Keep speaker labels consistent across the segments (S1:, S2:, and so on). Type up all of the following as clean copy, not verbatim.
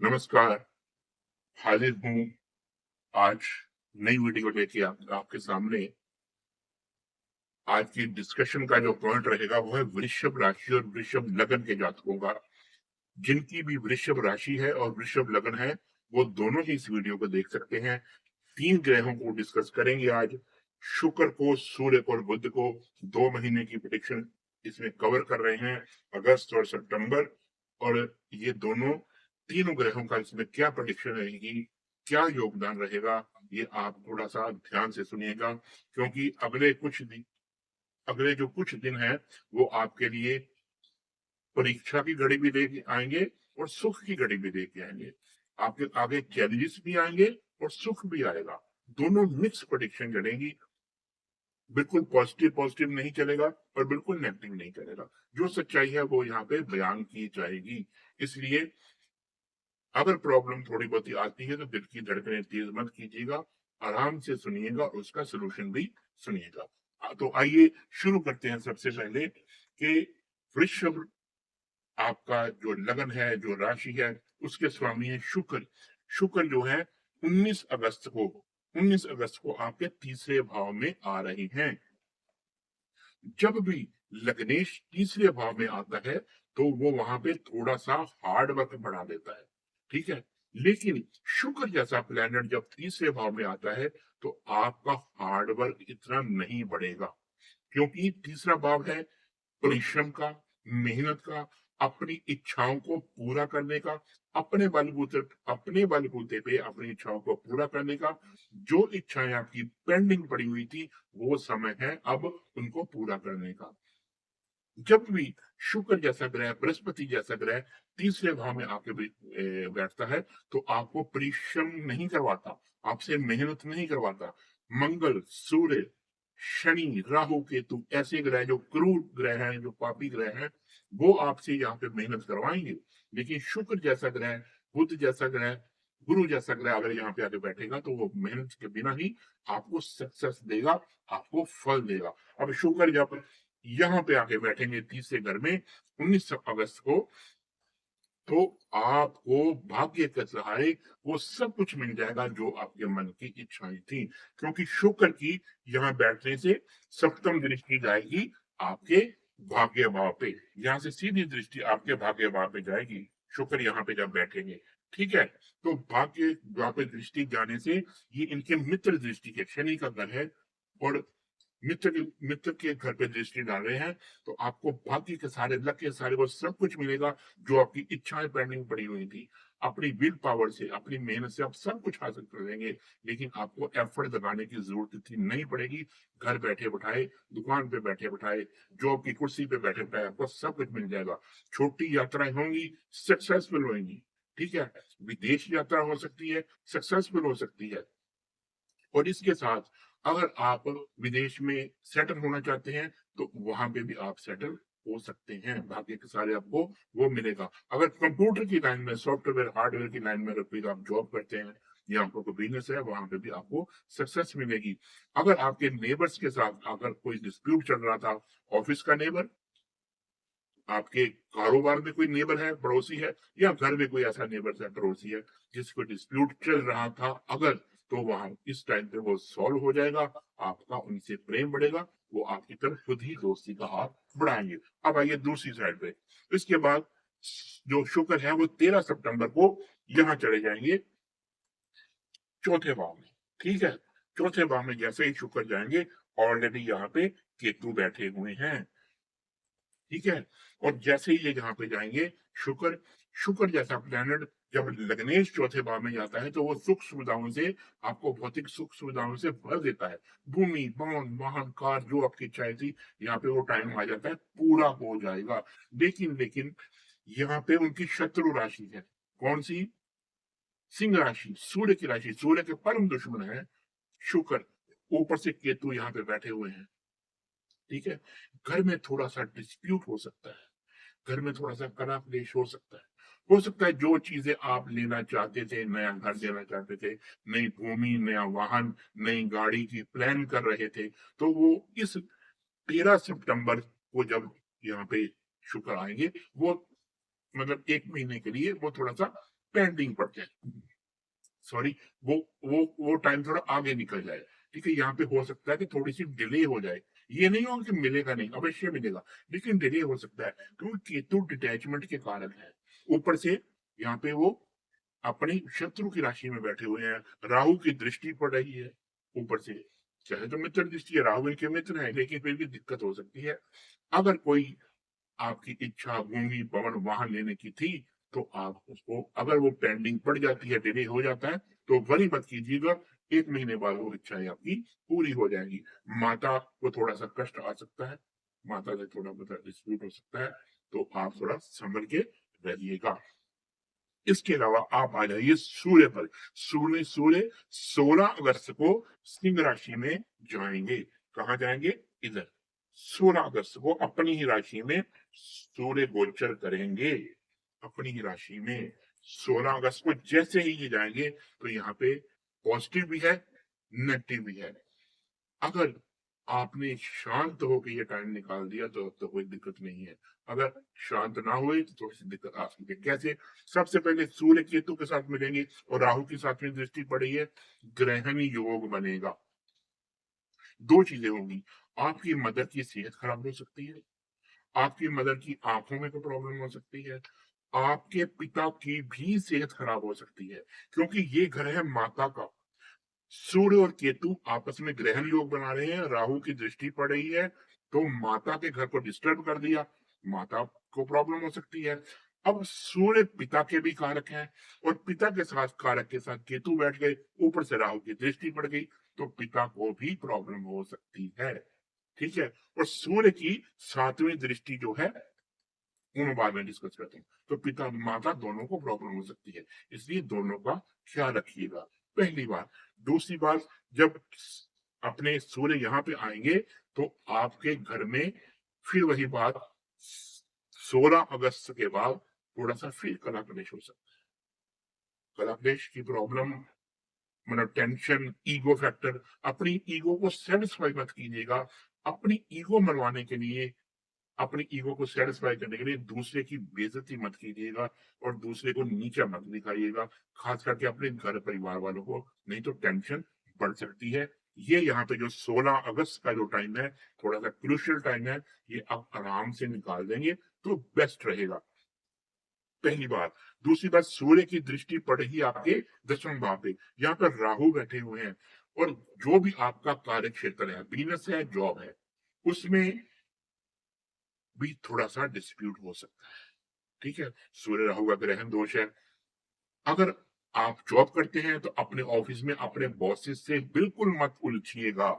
S1: नमस्कार। हाजिर हूँ आज नई वीडियो लेके आपके सामने। आज की डिस्कशन का जो पॉइंट रहेगा वो है वृषभ राशि और वृषभ लगन के जातकों का। जिनकी भी वृषभ राशि है और वृषभ लगन है, वो दोनों ही इस वीडियो को देख सकते हैं। 3 ग्रहों को डिस्कस करेंगे आज। शुक्र को, सूर्य को और बुध को 2 महीने की प्रेडिक्शन इसमें कवर कर रहे हैं, अगस्त और सितंबर। और ये दोनों तीनों ग्रहों का इसमें क्या प्रेडिक्शन रहेगी, क्या योगदान रहेगा, ये आप थोड़ा-सा ध्यान से सुनिएगा, क्योंकि अगले जो कुछ दिन हैं, वो आपके लिए परीक्षा की घड़ी भी लेके आएँगे और सुख की घड़ी भी लेके आएँगे। आपके आगे चैलेंजेस भी आएँगे और सुख भी आएगा। दोनों मिक्स प्रेडिक्शन चलेंगी। बिल्कुल पॉजिटिव नहीं चलेगा और बिल्कुल नेगेटिव नहीं चलेगा। जो सच्चाई है वो यहाँ पे बयान की जाएगी। इसलिए अगर प्रॉब्लम थोड़ी बहुत ही आती है तो दिल की धड़कनें तेज मत कीजिएगा, आराम से सुनिएगा और उसका सॉल्यूशन भी सुनिएगा। तो आइए शुरू करते हैं सबसे पहले कि वृषभ आपका जो लगन है, जो राशि है, उसके स्वामी है शुक्र। शुक्र जो है 19 अगस्त को 19 अगस्त को आपके तीसरे भाव में आ रहे हैं। जब भी लग्नेश तीसरे भाव में आता है तो वो वहां पे थोड़ा सा हार्ड वर्क बढ़ा देता है, ठीक है। लेकिन शुक्र जैसा प्लैनेट जब तीसरे भाव में आता है तो आपका हार्ड वर्क इतना नहीं बढ़ेगा, क्योंकि तीसरा भाव है परिश्रम का, मेहनत का, अपनी इच्छाओं को पूरा करने का, अपने बलबूते पे अपनी इच्छाओं को पूरा करने का। जो इच्छाएं आपकी पेंडिंग पड़ी हुई थी, वो समय है अब उनको पूरा करने का। जब भी शुक्र जैसा ग्रह, बृहस्पति जैसा ग्रह तीसरे भाव में आके बैठता है तो आपको परिश्रम नहीं करवाता, आपसे मेहनत नहीं करवाता। मंगल, सूर्य, शनि, राहु, केतु ऐसे ग्रह जो क्रूर ग्रह हैं, जो पापी ग्रह हैं, वो आपसे यहाँ पे मेहनत करवाएंगे। लेकिन शुक्र जैसा ग्रह, बुध जैसा ग्रह, गुरु जैसा ग्रह अगर यहाँ पे आके बैठेगा तो वो मेहनत के बिना ही आपको सक्सेस देगा, आपको फल देगा। अब शुक्र जब यहाँ पे आके बैठेंगे तीसरे घर में 19 अगस्त को, तो आपको भाग्य के सहारे वो सब कुछ मिल जाएगा जो आपके मन की इच्छाएं थी, क्योंकि शुक्र की यहाँ बैठने से सप्तम दृष्टि जाएगी आपके भाग्य भाव पे। यहाँ से सीधी दृष्टि आपके भाग्य भाव पे जाएगी, शुक्र यहाँ पे जब बैठेंगे, ठीक है। तो भाग्य भाव पे दृष्टि जाने से ये इनके मित्र दृष्टि के, शनि का घर है और मित्र के घर पे दृष्टि डाल रहे हैं, तो आपको भाग्य के सहारे, लक के सहारे वो सब कुछ मिलेगा जो आपकी इच्छाएं पेंडिंग पड़ी हुई थी। अपनी विल पावर से, अपनी मेहनत से आप सब कुछ हासिल कर लेंगे, लेकिन आपको एफर्ट लगाने की जरूरत इतनी नहीं पड़ेगी। घर बैठे बैठाए, दुकान पे बैठे बैठाए, जॉब की कुर्सी पे बैठे बैठाए आपको सब कुछ मिल जाएगा। छोटी यात्राएं होंगी, सक्सेसफुल होंगी, ठीक है। विदेश यात्रा हो सकती है, सक्सेसफुल हो सकती है। और इसके साथ अगर आप विदेश में सेटल होना चाहते हैं तो वहां पे भी आप सेटल हो सकते हैं, भाग्य के सहारे आपको वो मिलेगा। अगर कंप्यूटर की लाइन में, सॉफ्टवेयर हार्डवेयर की लाइन में अगर आप जॉब करते हैं या आपको कोई बिजनेस है, वहां पे भी आपको सक्सेस मिलेगी। अगर आपके नेबर्स के साथ अगर कोई डिस्प्यूट चल रहा था, ऑफिस का नेबर, आपके कारोबार में कोई नेबर है, पड़ोसी है, या घर में कोई ऐसा नेबर है, पड़ोसी है, जिसको डिस्प्यूट चल रहा था अगर, तो वहां इस टाइम पे वो सॉल्व हो जाएगा, आपका उनसे प्रेम बढ़ेगा, वो आपकी तरफ खुद ही दोस्ती का हाथ बढ़ाएंगे। अब आइए दूसरी साइड पे। इसके बाद जो शुक्र है वो 13 सितंबर को यहाँ चले जाएंगे चौथे भाव में, ठीक है। चौथे भाव में जैसे ही शुक्र जाएंगे, ऑलरेडी यहाँ पे केतु बैठे हुए हैं, ठीक है। और जैसे ही ये यहाँ पे जाएंगे, शुक्र शुक्र जैसा प्लैनेट जब लग्नेश चौथे भाव में जाता है तो वो सुख सुविधाओं से, आपको भौतिक सुख सुविधाओं से भर देता है। भूमि, भवन, वाहन, कार, जो आपकी इच्छाएं थी, यहाँ पे वो टाइम आ जाता है, पूरा हो जाएगा। लेकिन यहाँ पे उनकी शत्रु राशि है, कौन सी? सिंह राशि, सूर्य की राशि, सूर्य के परम दुश्मन है शुक्र। ऊपर से केतु यहाँ पे बैठे हुए हैं, ठीक है। घर में थोड़ा सा डिस्प्यूट हो सकता है, घर में थोड़ा-सा कड़ा क्लेश हो सकता है। हो सकता है जो चीज़ें आप लेना चाहते थे, नया घर लेना चाहते थे, नई भूमि, नया वाहन, नई गाड़ी की प्लान कर रहे थे, तो वो इस 13 सितंबर को जब यहाँ पे शुक्र आएँगे, वो मतलब 1 महीने के लिए वो थोड़ा-सा पेंडिंग पड़ जाए, सॉरी, वो टाइम थोड़ा आगे निकल जाए। ठीक है, यहाँ पे हो सकता है कि थोड़ी सी डिले हो जाए, ये नहीं हो कि मिलेगा नहीं, अवश्य मिलेगा, लेकिन डिले हो सकता है क्योंकि केतु डिटैचमेंट के कारण है। ऊपर से यहाँ पे वो अपनी शत्रु की राशि में बैठे हुए हैं, राहु की दृष्टि पड़ रही है ऊपर से, चाहे तो मित्र दृष्टि है, राहु इनके मित्र है, लेकिन फिर भी दिक्कत हो सकती है। अगर कोई आपकी इच्छा भूमि भवन वाहन लेने की थी, तो आप उसको, अगर वो पेंडिंग पड़ जाती है, डिले हो जाता है, तो वरी मत कीजिएगा, 1 महीने बाद वो इच्छाएं आपकी पूरी हो जाएंगी। माता को थोड़ा सा कष्ट आ सकता है, माता से थोड़ा बहुत डिस्प्यूट हो सकता है, तो आप थोड़ा संभल के रहिएगा। इसके अलावा आप आ जाइए सूर्य पर। सूर्य सूर्य 16 अगस्त को सिंह राशि में जाएंगे। कहाँ जाएंगे? इधर 16 अगस्त को अपनी ही राशि में सूर्य गोचर करेंगे। अपनी ही राशि में 16 अगस्त को जैसे ही ये जाएंगे, तो यहाँ पे पॉजिटिव भी है, नेगेटिव भी है। अगर आपने शांत होकर ये टाइम निकाल दिया तो कोई दिक्कत नहीं है। अगर शांत ना हुए तो थोड़ी सी दिक्कत आ सकती है। कैसे? सबसे पहले सूर्य केतु के साथ मिलेंगे और राहु के साथ में दृष्टि पड़ी है, ग्रहण योग बनेगा। दो चीजें होंगी, आपकी मदर की सेहत खराब हो सकती है, आपकी मदर की आंखों में कोई प्रॉब्लम हो सकती है, आपके पिता की भी सेहत खराब हो सकती है, क्योंकि ये घर है माता का। सूर्य और केतु आपस में ग्रहण योग बना रहे हैं, राहु की दृष्टि पड़ रही है, तो माता के घर को डिस्टर्ब कर दिया, माता को प्रॉब्लम हो सकती है। अब सूर्य पिता के भी कारक हैं, और पिता के साथ कारक के साथ केतु बैठ गए, ऊपर से राहु की दृष्टि पड़ गई, तो पिता को भी प्रॉब्लम हो सकती है। ठीक है, और सूर्य की 7वीं दृष्टि जो है, वो मैं बाद में डिस्कस करता हूँ। तो पिता माता दोनों को प्रॉब्लम हो सकती है, इसलिए दोनों का ख्याल रखिएगा, पहली बात। दूसरी बात, जब अपने सूर्य यहाँ पे आएंगे, तो आपके घर में फिर वही बात, 16 अगस्त के बाद थोड़ा सा फिर कला क्लेश हो सकता है। कला क्लेश की प्रॉब्लम मतलब टेंशन, ईगो फैक्टर, अपनी ईगो को सेटिस्फाई मत कीजिएगा। अपनी ईगो मनवाने के लिए, अपनी ईगो को सेटिस्फाई करने के लिए दूसरे की बेइज्जती मत कीजिएगा, और दूसरे को नीचा मत दिखाइएगा, खास करके अपने घर परिवार वालों को, नहीं तो टेंशन बढ़ सकती है। ये यहाँ पे जो 16 अगस्त का जो टाइम है, थोड़ा सा क्रूशियल टाइम है, ये आप आराम से निकाल देंगे तो बेस्ट रहेगा, पहली बात। दूसरी बात, सूर्य की दृष्टि पड़ ही आपके 10वें भाव पे, यहाँ पर राहु बैठे हुए हैं, और जो भी आपका कार्य क्षेत्र है, बिजनेस है, जॉब है, उसमें भी थोड़ा सा डिस्प्यूट हो सकता है। ठीक है, सूर्य राहु का ग्रहण दोष है। अगर आप जॉब करते हैं, तो अपने ऑफिस में अपने बॉसेस से बिल्कुल मत उलझिएगा।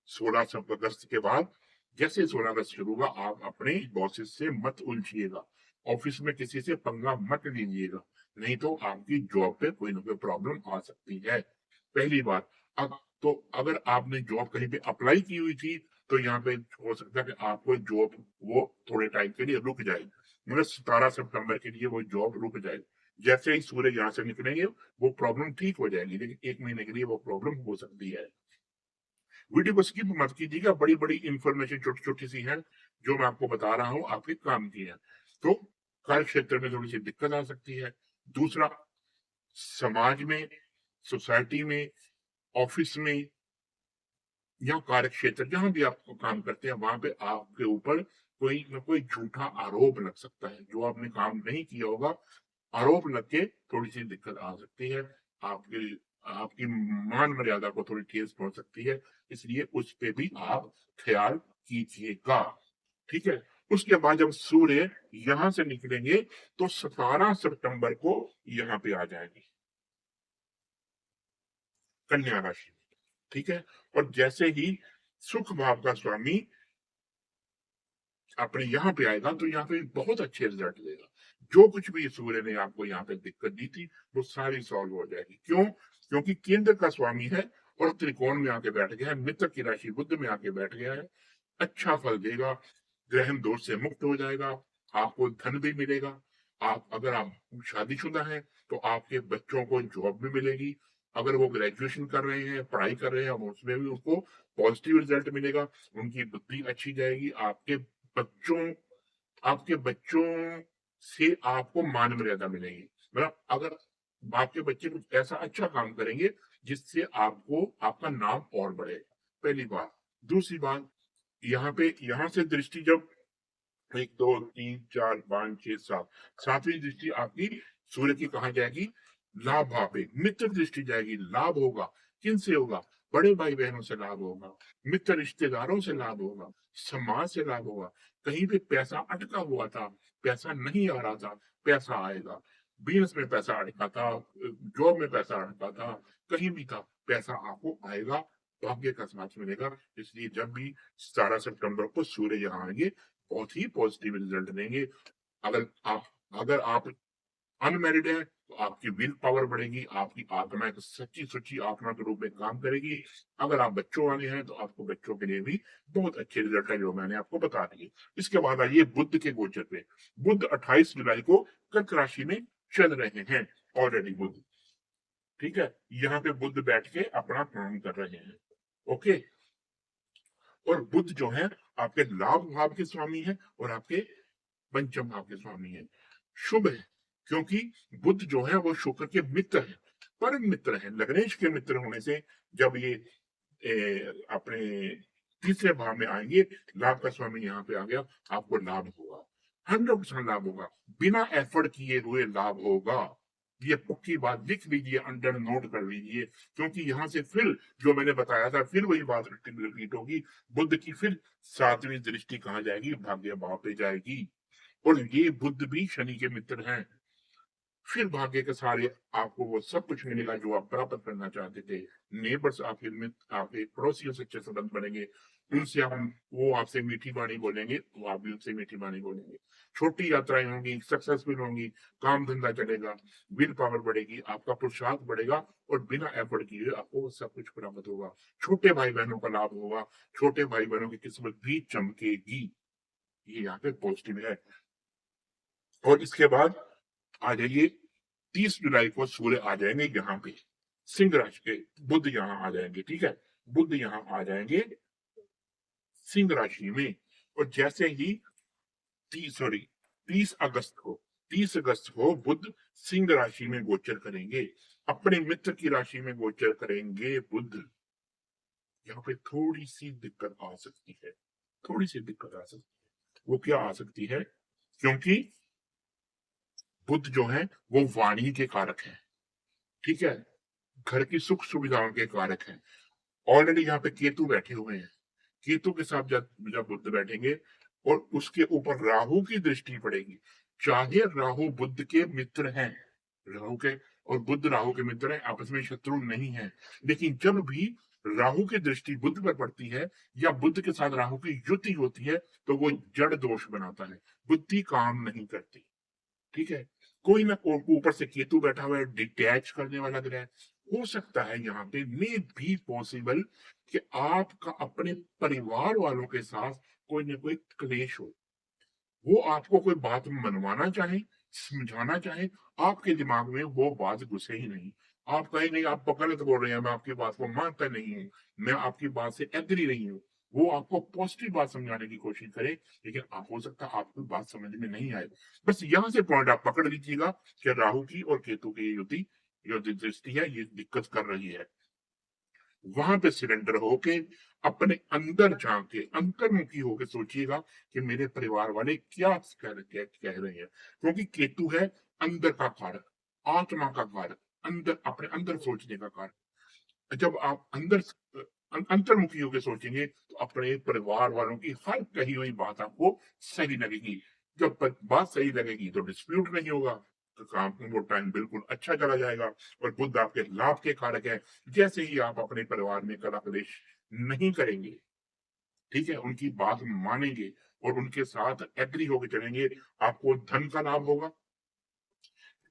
S1: 16 अगस्त के बाद, जैसे 16 अगस्त शुरू होगा, आप अपने बॉसेस से मत उलझिएगा, ऑफिस में किसी से पंगा मत लीजिएगा, नहीं तो आपकी जॉब पे कोई ना कोई प्रॉब्लम आ सकती है, पहली बात। अब तो अगर आपने जॉब कहीं पे अप्लाई की हुई थी, तो यहाँ पे हो सकता है कि आपको जॉब वो थोड़े टाइम के लिए रुक जाए, मतलब 17 सितंबर के लिए वो जॉब रुक जाए। जैसे ही सूर्य यहाँ से निकलेंगे, वो प्रॉब्लम ठीक हो जाएगी, लेकिन 1 महीने के लिए वो प्रॉब्लम हो सकती है। वीडियो को स्किप मत कीजिएगा, बड़ी बड़ी इंफॉर्मेशन छोटी छोटी सी है जो मैं आपको बता रहा हूँ, आपके काम की है। तो कार्य क्षेत्र में थोड़ी सी दिक्कत आ सकती है। दूसरा, समाज में, सोसाइटी में, ऑफिस में, या कार्य क्षेत्र जहां भी आप काम करते हैं, वहां पे आपके ऊपर कोई ना कोई झूठा आरोप लग सकता है, जो आपने काम नहीं किया होगा, आरोप लग के थोड़ी सी दिक्कत आ सकती है, आपकी आपकी मान मर्यादा को थोड़ी ठेस पहुंच सकती है, इसलिए उस पे भी आप ख्याल कीजिएगा। ठीक है, उसके बाद जब सूर्य यहां से निकलेंगे, तो 17 सितंबर को यहाँ पे आ जाएंगे कन्या राशि में। ठीक है, और जैसे ही सुख भाव का स्वामी अपने यहाँ पे आएगा, तो यहाँ पे बहुत अच्छे रिजल्ट देगा। जो कुछ भी सूर्य ने आपको यहाँ पे दिक्कत दी थी, वो सारी सॉल्व हो जाएगी। क्यों? क्योंकि केंद्र का स्वामी है, और त्रिकोण में आके बैठ गया है, मित्र की राशि बुद्ध में आके बैठ गया है, अच्छा फल देगा, ग्रहण दोष से मुक्त हो जाएगा, आपको धन भी मिलेगा। अगर आप शादीशुदा हैं, तो आपके बच्चों को जॉब भी मिलेगी। अगर वो ग्रेजुएशन कर रहे हैं, पढ़ाई कर रहे हैं, उसमें भी उनको पॉजिटिव रिजल्ट मिलेगा, उनकी बुद्धि अच्छी जाएगी, बच्चों आपके बच्चों से आपको मान मर्यादा मिलेगी। मतलब अगर आपके बच्चे कुछ ऐसा अच्छा काम करेंगे जिससे आपको आपका नाम और बढ़े, पहली बात। दूसरी बात, यहाँ से दृष्टि जब 1 2 3 4 5 6 7 सातवीं दृष्टि आपकी सूर्य की कहाँ जाएगी? लाभ भाव पे। मित्र दृष्टि जाएगी, लाभ होगा। किनसे होगा? बड़े भाई बहनों से लाभ होगा, मित्र रिश्तेदारों से लाभ होगा, समाज से लाभ होगा। कहीं पे पैसा अटका हुआ था, पैसा नहीं आ रहा था, पैसा आएगा। बिजनेस में पैसा अटका था, जॉब में पैसा अटका था, कहीं भी था, पैसा आपको आएगा, भाग्य का साथ मिलेगा। इसलिए जब भी 17 सितंबर को सूर्य यहाँ आएंगे, बहुत ही पॉजिटिव रिजल्ट देंगे। अगर आप अनमैरिड है तो आपकी विल पावर बढ़ेगी, आपकी आत्मा एक सच्ची सुच्ची आत्मा के रूप में काम करेगी। अगर आप बच्चों वाले हैं तो आपको बच्चों के लिए भी बहुत अच्छे रिजल्ट है जो मैंने आपको बता दिए। इसके बाद आइए बुध के गोचर पे। बुध 28 जुलाई को कर्क राशि में चल रहे हैं ऑलरेडी बुध, ठीक है। यहाँ पे बुध बैठ के अपना काम कर रहे हैं, ओके। और बुध जो है आपके लाभ भाव के स्वामी है और आपके पंचम भाव के स्वामी है। शुभ है क्योंकि बुध जो है वो शुक्र के मित्र है, परम मित्र है। लग्नेश के मित्र होने से जब ये अपने तीसरे भाव में आएंगे, लाभ का स्वामी यहाँ पे आ गया, आपको लाभ होगा, 100% लाभ होगा, बिना एफर्ट किए हुए लाभ होगा। ये पक्की बात लिख लीजिए, अंडर नोट कर लीजिए, क्योंकि यहाँ से फिर जो मैंने बताया था फिर वही बात रिपीट होगी। बुध की फिर सातवीं दृष्टि कहाँ जाएगी? भाग्य भाव पे जाएगी। और ये बुध भी शनि के मित्र हैं। फिर भाग्य के सारे आपको वो सब कुछ मिलेगा जो आप प्राप्त करना चाहते थे। नेबर्स आपके मित्र, आपके पड़ोसियों से अच्छे संबंध बनेंगे, उनसे हम वो आपसे मीठी वाणी बोलेंगे, वो आप भी उनसे मीठी वाणी बोलेंगे। छोटी यात्राएं होंगी, सक्सेसफुल होंगी, काम धंधा चलेगा, विल पावर बढ़ेगी, आपका पुरुषार्थ बढ़ेगा और बिना एफर्ट किए आपको वो सब कुछ प्राप्त होगा। छोटे भाई बहनों का लाभ होगा, छोटे भाई बहनों की किस्मत भी चमकेगी। ये यहाँ पे पॉजिटिव है। और इसके बाद आ जाइए, 30 जुलाई को सूर्य आ जाएंगे यहाँ पे सिंह राशि के, बुध यहाँ आ जाएंगे, ठीक है। बुध यहाँ आ जाएंगे सिंह राशि में। और जैसे ही 30 अगस्त को 30 अगस्त को बुध सिंह राशि में गोचर करेंगे, अपने मित्र की राशि में गोचर करेंगे बुध। यहाँ पे थोड़ी सी दिक्कत आ सकती है, थोड़ी सी दिक्कत आ सकती है। वो क्या आ सकती है? क्योंकि बुध जो है वो वाणी के कारक है, ठीक है, घर की सुख सुविधाओं के कारक हैं। ऑलरेडी यहाँ पे केतु बैठे हुए हैं, केतु के साथ जब जब बुध बैठेंगे और उसके ऊपर राहु की दृष्टि पड़ेगी, चाहे राहु बुध के मित्र हैं, राहु के और बुध राहु के मित्र हैं, आपस में शत्रु नहीं है, लेकिन जब भी राहु की दृष्टि बुध पर पड़ती है या बुध के साथ राहु की युति होती है तो वो जड़ दोष बनाता है, बुद्धि काम नहीं करती, ठीक है। कोई ना ऊपर से केतु बैठा हुआ है, डिटैच करने वाला ग्रह हो सकता है। यहाँ पे मे भी पॉसिबल कि आपका अपने परिवार वालों के साथ कोई ना कोई क्लेश हो, वो आपको कोई बात मनवाना चाहे, समझाना चाहे, आपके दिमाग में वो बात घुसे ही नहीं। आप कहें नहीं, आप गलत बोल रहे हैं, मैं आपकी बात को मानता नहीं हूँ, मैं आपकी बात से एग्री नहीं हूँ। वो आपको पॉजिटिव बात समझाने की कोशिश करे, लेकिन आप हो सकता है आपकी बात समझ में नहीं आए। बस यहाँ से पॉइंट आप पकड़ लीजिएगा कि राहु की और केतु की युति जो दृष्टि है ये दिक्कत कर रही है। वहां पे सिलेंडर होके अपने अंदर झांके, अंतर्मुखी होके सोचिएगा कि मेरे परिवार वाले क्या कह रहे हैं, क्योंकि केतु है अंदर का कारक, आत्मा का कारक, अंदर अपने अंदर सोचने का कारक। जब आप अंतर्मुखी होकर सोचेंगे तो अपने परिवार वालों की हर कही हुई बात आपको सही लगेगी। जब बात सही लगेगी तो डिस्प्यूट नहीं होगा, तो काम वो टाइम बिल्कुल अच्छा चला जाएगा। और बुद्ध आपके लाभ के कारक है। जैसे ही आप अपने परिवार में कला कलेश नहीं करेंगे, ठीक है, उनकी बात मानेंगे और उनके साथ एग्री होकर चलेंगे, आपको धन का लाभ होगा,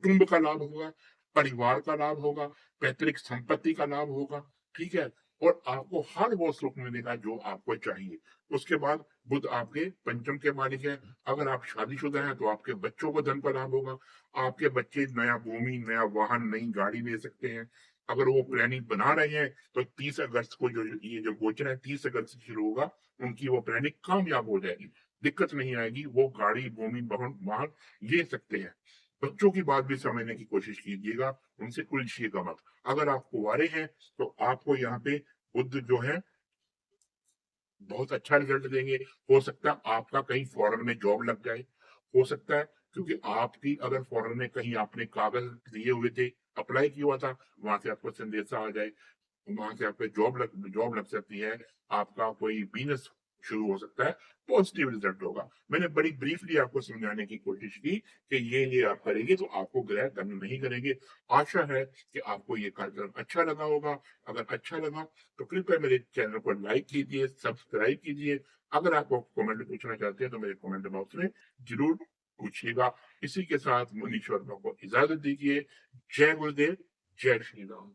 S1: कुटुंब का लाभ होगा, परिवार का लाभ होगा, पैतृक संपत्ति का लाभ होगा, ठीक है। और आपको हर वो सुख मिलेगा जो आपको चाहिए। उसके बाद बुध आपके पंचम के मालिक है। अगर आप शादीशुदा हैं तो आपके बच्चों को धन का लाभ होगा, आपके बच्चे नया भूमि, नया वाहन, नई गाड़ी ले सकते हैं। अगर वो प्लानिंग बना रहे हैं तो 30 अगस्त को जो गोचर है 30 अगस्त से शुरू होगा, उनकी वो प्लानिंग कामयाब हो जाएगी, दिक्कत नहीं आएगी, वो गाड़ी, भूमि, वाहन ले सकते हैं। बच्चों की बात भी समझने की कोशिश कीजिएगा, उनसे उलझिएगा मत। अगर आप कुँवारे हैं, तो आपको यहाँ पे बुध जो है बहुत अच्छा रिजल्ट देंगे। हो सकता है आपका कहीं फॉरेन में जॉब लग जाए, हो सकता है क्योंकि आपकी अगर फॉरेन में कहीं आपने कागज़ दिए हुए थे, अप्लाई किया हुआ था, वहाँ से आपको संदेशा आ जाए, वहां से आपको जॉब लग सकती है, आपका कोई बिजनेस शुरू हो सकता है, पॉजिटिव रिजल्ट होगा। मैंने बड़ी ब्रीफली आपको समझाने की कोशिश की कि ये आप करेंगे तो आपको ग्रह तंग नहीं करेंगे। आशा है कि आपको ये कार्यक्रम अच्छा लगा होगा। अगर अच्छा लगा तो कृपया मेरे चैनल को लाइक कीजिए, सब्सक्राइब कीजिए। अगर आप कमेंट में पूछना चाहते हैं तो मेरे कमेंट बॉक्स में जरूर पूछिएगा। इसी के साथ मुनीश्वर को इजाजत दीजिए। जय गुरुदेव, जय श्री राम।